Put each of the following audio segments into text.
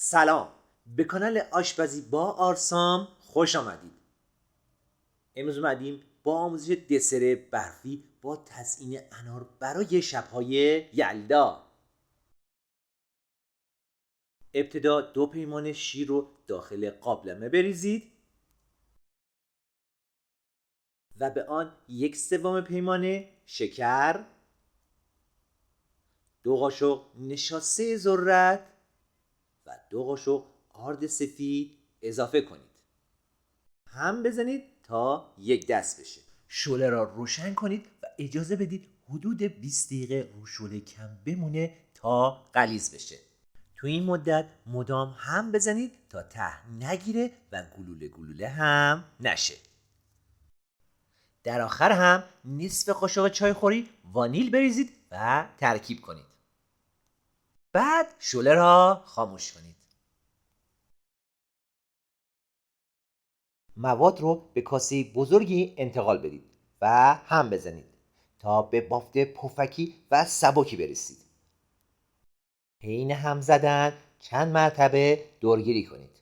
سلام، به کانال آشپزی با آرسام خوش آمدید. امروز اومدیم با آموزش دسر برفی با تزیین انار برای شب‌های یلدا. ابتدا 2 پیمانه شیر رو داخل قابلمه بریزید و به آن 1/3 پیمانه شکر، 2 قاشق نشاسته ذرت و 2 قاشق آرد سفید اضافه کنید. هم بزنید تا یک دست بشه. شعله را روشن کنید و اجازه بدید حدود 20 دقیقه رو شعله کم بمونه تا غلیظ بشه. تو این مدت مدام هم بزنید تا ته نگیره و گلوله هم نشه. در آخر هم نصف قاشق چایخوری وانیل بریزید و ترکیب کنید. بعد شعله را خاموش کنید. مواد رو به کاسه بزرگی انتقال بدید و هم بزنید تا به بافت پفکی و سبکی برسید. حین هم زدن چند مرتبه دورگیری کنید.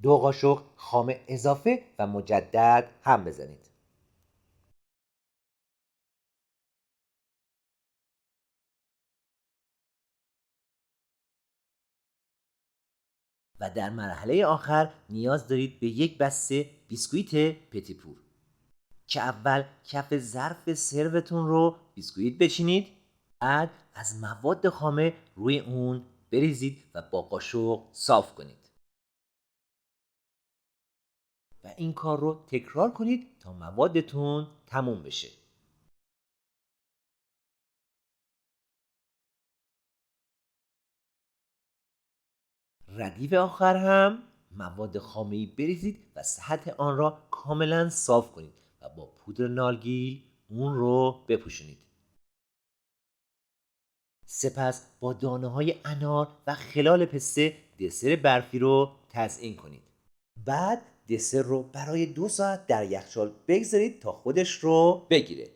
2 قاشق خام اضافه و مجدد هم بزنید. و در مرحله آخر نیاز دارید به یک بسته بیسکویت پتیپور که اول کف ظرف سرفتون رو بیسکویت بچینید، بعد از مواد خامه روی اون بریزید و با قاشق صاف کنید و این کار رو تکرار کنید تا موادتون تموم بشه. ردیف آخر هم مواد خامه‌ای بریزید و سطح آن را کاملا صاف کنید و با پودر نارگیل اون رو بپوشونید. سپس با دانه‌های انار و خلال پسته دسر برفی رو تزیین کنید. بعد دسر رو برای 2 ساعت در یخچال بگذارید تا خودش رو بگیره.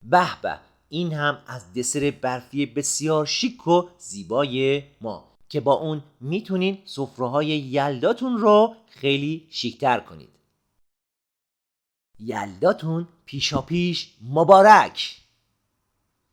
به به، این هم از دسر برفی بسیار شیک و زیبای ما که با اون میتونین سفره‌های یلداتون رو خیلی شیک‌تر کنید. یلداتون پیشاپیش مبارک!